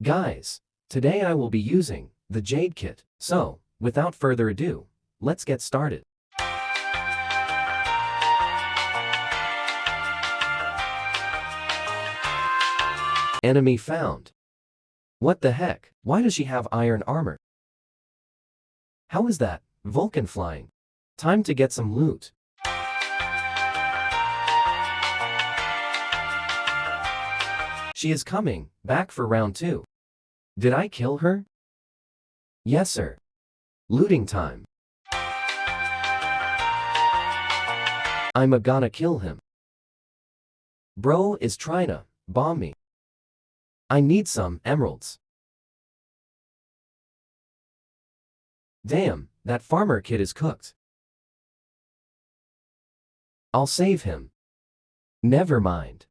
Guys, today I will be using the Jade kit. So, without further ado, let's get started. Enemy found. What the heck? Why does she have iron armor? How is that? Vulcan flying. Time to get some loot. She is coming back for round 2. Did I kill her? Yes, sir. Looting time. I'm gonna kill him. Bro is trying to bomb me. I need some emeralds. Damn, that farmer kid is cooked. I'll save him. Never mind.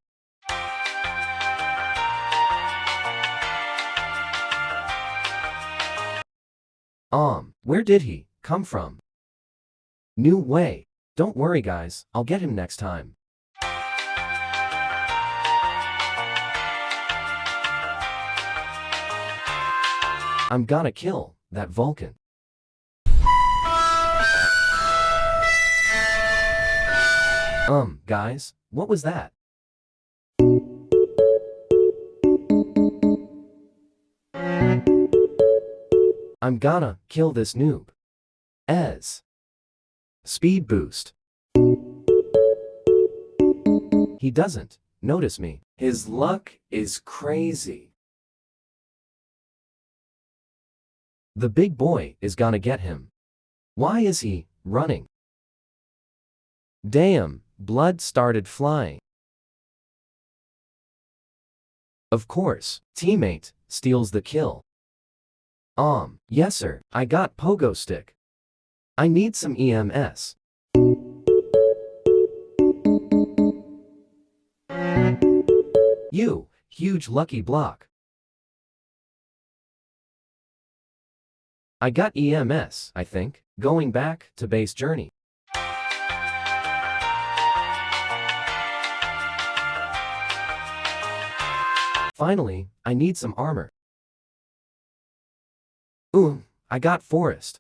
Where did he come from? New way. Don't worry guys, I'll get him next time. I'm gonna kill that Vulcan. Guys, what was that? I'm gonna kill this noob. Speed boost. He doesn't notice me. His luck is crazy. The big boy is gonna get him. Why is he running? Damn, blood started flying. Of course, teammate steals the kill. Yes sir, I got pogo stick. I need some EMS. You, huge lucky block. I got EMS, I think, going back to base journey. Finally, I need some armor. Ooh, I got forest.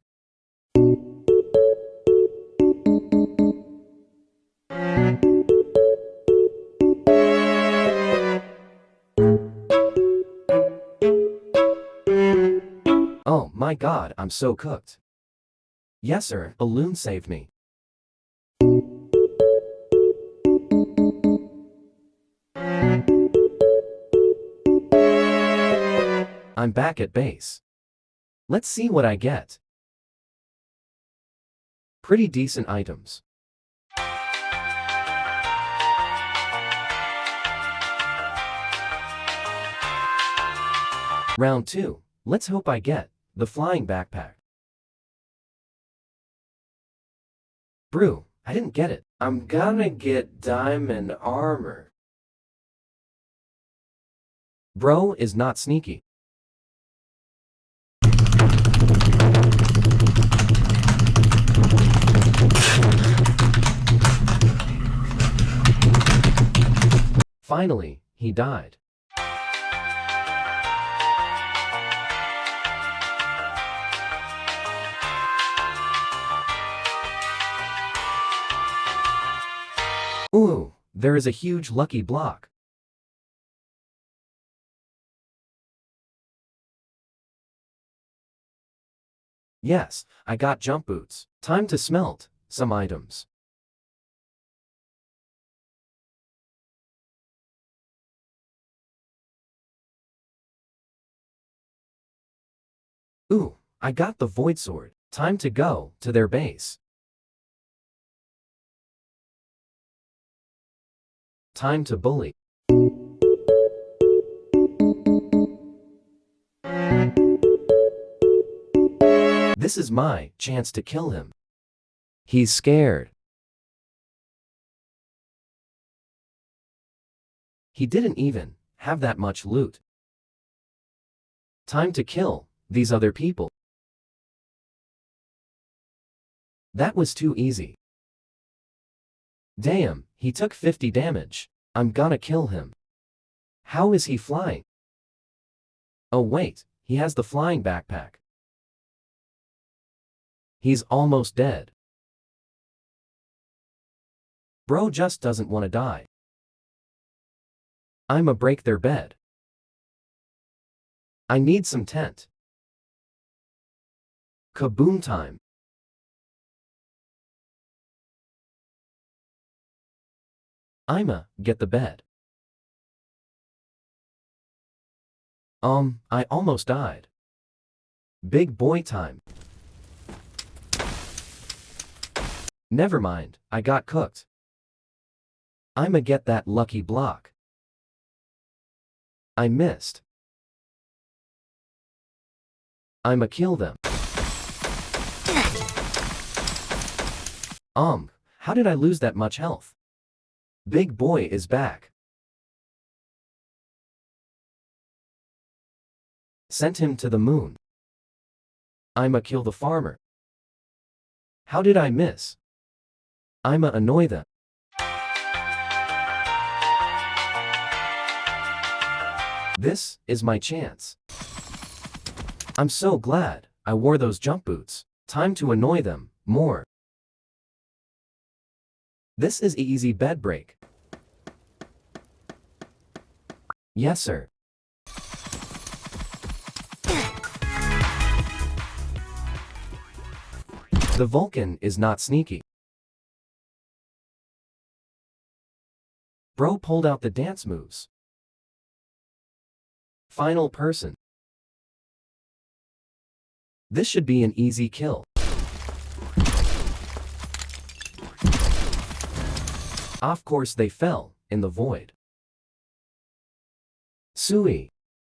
Oh my god, I'm so cooked. Yes sir, balloon saved me. I'm back at base. Let's see what I get. Pretty decent items. Round 2. Let's hope I get the flying backpack. Brew, I didn't get it. I'm gonna get diamond armor. Bro is not sneaky. Finally, he died. Ooh, there is a huge lucky block. Yes, I got jump boots. Time to smelt some items. Ooh, I got the void sword. Time to go to their base. Time to bully. This is my chance to kill him. He's scared. He didn't even have that much loot. Time to kill these other people. That was too easy. Damn, he took 50 damage. I'm gonna kill him. How is he flying? Oh wait, he has the flying backpack. He's almost dead. Bro just doesn't want to die. I'ma break their bed. I need some tent. Kaboom time. I'ma get the bed. I almost died. Big boy time. Never mind, I got cooked. I'ma get that lucky block. I missed. I'ma kill them. How did I lose that much health? Big boy is back. Sent him to the moon. I'ma kill the farmer. How did I miss? I'ma annoy them. This is my chance. I'm so glad I wore those jump boots. Time to annoy them more. This is easy bed break. Yes, sir. The Vulcan is not sneaky. Bro pulled out the dance moves. Final person. This should be an easy kill. Of course they fell in the void. Sui.